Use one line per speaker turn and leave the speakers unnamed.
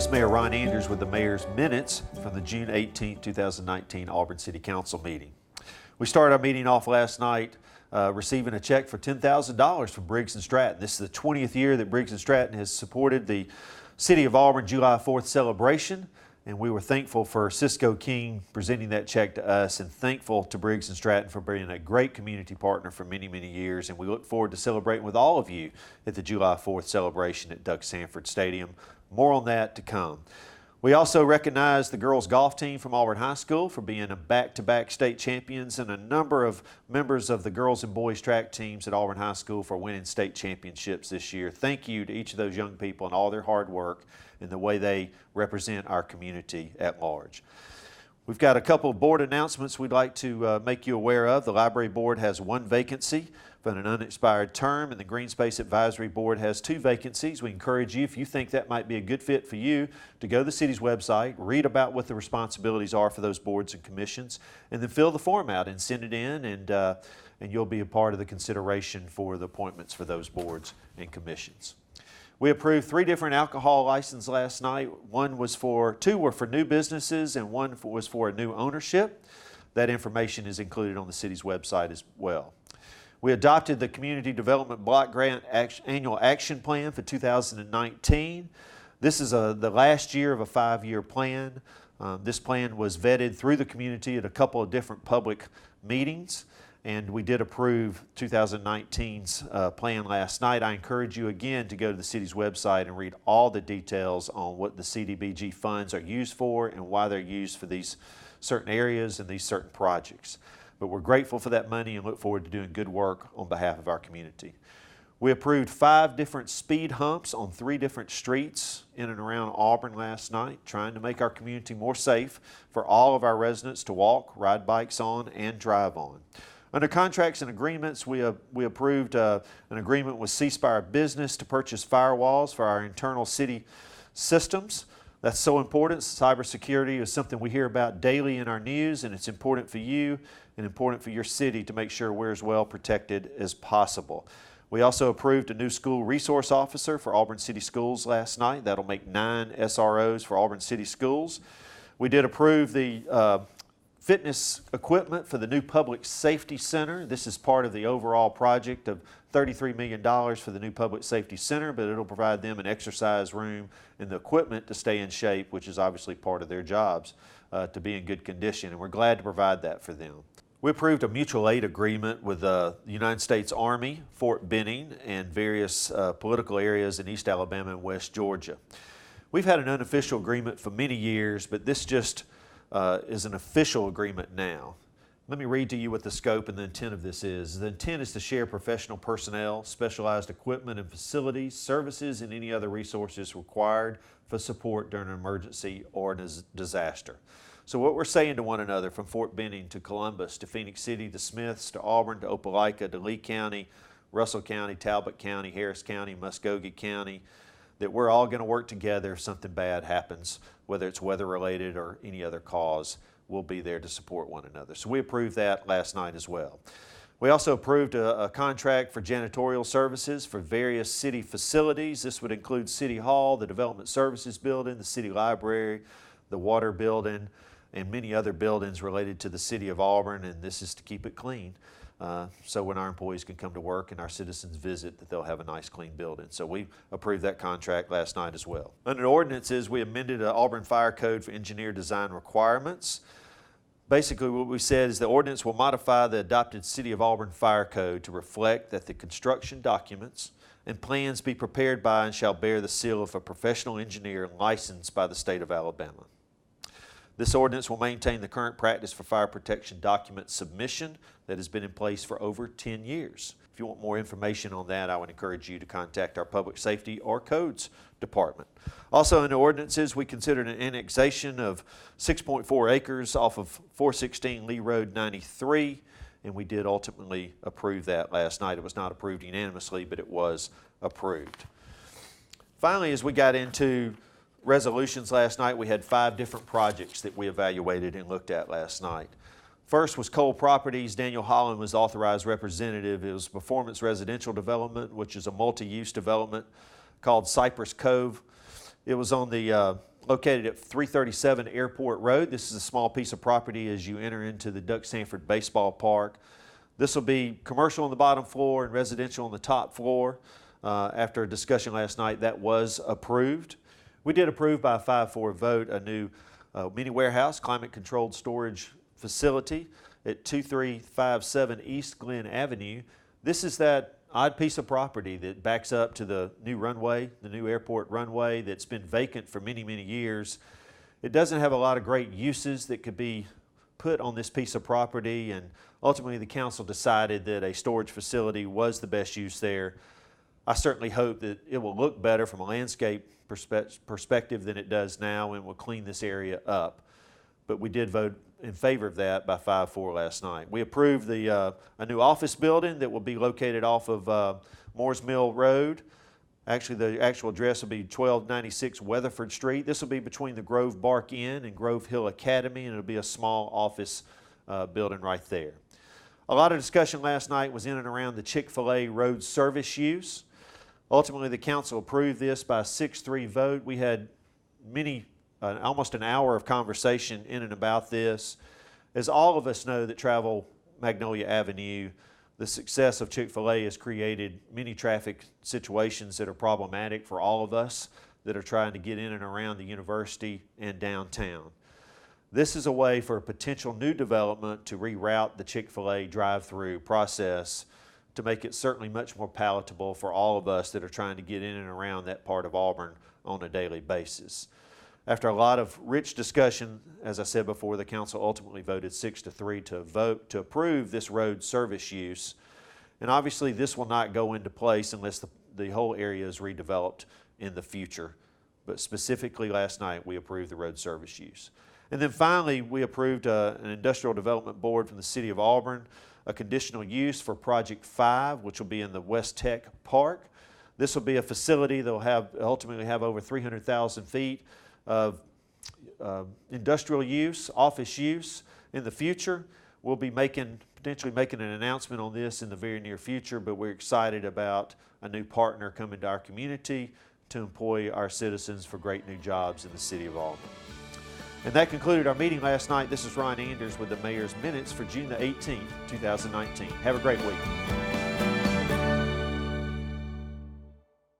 This is Mayor Ron Anders with the Mayor's Minutes from the June 18, 2019 Auburn City Council meeting. We started our meeting off last night receiving a check for $10,000 from Briggs and Stratton. This is the 20th year that Briggs and Stratton has supported the City of Auburn July 4th celebration, and we were thankful for Cisco King presenting that check to us, and thankful to Briggs and Stratton for being a great community partner for many, many years. And we look forward to celebrating with all of you at the July 4th celebration at Doug Sanford Stadium. More on that to come. We also recognize the girls golf team from Auburn High School for being a back-to-back state champions, and a number of members of the girls and boys track teams at Auburn High School for winning state championships this year. Thank you to each of those young people and all their hard work and the way they represent our community at large. We've got a couple of board announcements we'd like to make you aware of. The Library Board has one vacancy for an unexpired term, and the Green Space Advisory Board has two vacancies. We encourage you, if you think that might be a good fit for you, to go to the city's website, read about what the responsibilities are for those boards and commissions, and then fill the form out and send it in, and you'll be a part of the consideration for the appointments for those boards and commissions. We approved 3 different alcohol licenses last night. Two were for new businesses, and one was for a new ownership. That information is included on the city's website as well. We adopted the Community Development Block Grant Annual Action Plan for 2019. This is the last year of a 5-year plan. This plan was vetted through the community at a couple of different public meetings, and we did approve 2019's plan last night. I encourage you again to go to the city's website and read all the details on what the CDBG funds are used for and why they're used for these certain areas and these certain projects. But we're grateful for that money and look forward to doing good work on behalf of our community. We approved 5 different speed humps on 3 different streets in and around Auburn last night, trying to make our community more safe for all of our residents to walk, ride bikes on, and drive on. Under contracts and agreements, we approved an agreement with C-Spire Business to purchase firewalls for our internal city systems. That's so important. Cybersecurity is something we hear about daily in our news, and it's important for you and important for your city to make sure we're as well protected as possible. We also approved a new school resource officer for Auburn City Schools last night. That'll make 9 SROs for Auburn City Schools. We did approve the fitness equipment for the new Public Safety Center. This is part of the overall project of $33 million for the new Public Safety Center, but it'll provide them an exercise room and the equipment to stay in shape, which is obviously part of their jobs, to be in good condition, and we're glad to provide that for them. We approved a mutual aid agreement with the United States Army, Fort Benning, and various political areas in East Alabama and West Georgia. We've had an unofficial agreement for many years, but this just is an official agreement now. Let me read to you what the scope and the intent of this is. The intent is to share professional personnel, specialized equipment and facilities, services, and any other resources required for support during an emergency or a disaster. So what we're saying to one another, from Fort Benning to Columbus to Phoenix City to Smiths to Auburn to Opelika to Lee County, Russell County, Talbot County, Harris County, Muskogee County, that we're all going to work together if something bad happens, whether it's weather-related or any other cause. We'll be there to support one another. So we approved that last night as well. We also approved a contract for janitorial services for various city facilities. This would include City Hall, the Development Services Building, the City Library, the Water Building, and many other buildings related to the City of Auburn, and this is to keep it clean. So when our employees can come to work and our citizens visit, that they'll have a nice clean building. So we approved that contract last night as well. Under ordinances, we amended the Auburn Fire Code for engineer design requirements. Basically what we said is the ordinance will modify the adopted City of Auburn Fire Code to reflect that the construction documents and plans be prepared by and shall bear the seal of a professional engineer licensed by the state of Alabama. This ordinance will maintain the current practice for fire protection document submission that has been in place for over 10 years. If you want more information on that, I would encourage you to contact our Public Safety or Codes Department. Also in the ordinances, we considered an annexation of 6.4 acres off of 416 Lee Road 93, and we did ultimately approve that last night. It was not approved unanimously, but it was approved. Finally, as we got into resolutions last night, we had 5 different projects that we evaluated and looked at last night. First was Cole Properties. Daniel Holland was authorized representative. It was Performance Residential Development, which is a multi-use development called Cyprus Cove. It was on the located at 337 Airport Road. This is a small piece of property as you enter into the Duck Sanford Baseball Park. This will be commercial on the bottom floor and residential on the top floor. After a discussion last night, that was approved. We did approve by a 5-4 vote a new mini warehouse, climate-controlled storage facility at 2357 East Glen Avenue. This is that odd piece of property that backs up to the new runway, the new airport runway that's been vacant for many, many years. It doesn't have a lot of great uses that could be put on this piece of property, and ultimately the council decided that a storage facility was the best use there. I certainly hope that it will look better from a landscape perspective than it does now and will clean this area up. But we did vote in favor of that by 5-4 last night. We approved a new office building that will be located off of Moores Mill Road. Actually, the actual address will be 1296 Weatherford Street. This will be between the Grove Bark Inn and Grove Hill Academy, and it'll be a small office building right there. A lot of discussion last night was in and around the Chick-Fil-A road service use. Ultimately, the council approved this by a 6-3 vote. We had almost an hour of conversation in and about this. As all of us know that travel Magnolia Avenue, the success of Chick-fil-A has created many traffic situations that are problematic for all of us that are trying to get in and around the university and downtown. This is a way for a potential new development to reroute the Chick-fil-A drive-thru process to make it certainly much more palatable for all of us that are trying to get in and around that part of Auburn on a daily basis. After a lot of rich discussion, as I said before, the council ultimately voted 6-3 to approve this road service use. And obviously this will not go into place unless the whole area is redeveloped in the future. But specifically last night we approved the road service use. And then finally we approved an industrial development board from the city of Auburn, a conditional use for Project 5, which will be in the West Tech Park. This will be a facility that will ultimately have over 300,000 feet of industrial use, office use in the future. We'll be potentially making an announcement on this in the very near future, but we're excited about a new partner coming to our community to employ our citizens for great new jobs in the city of Auburn. And that concluded our meeting last night. This is Ron Anders with the Mayor's Minutes for June the 18th, 2019. Have a great week.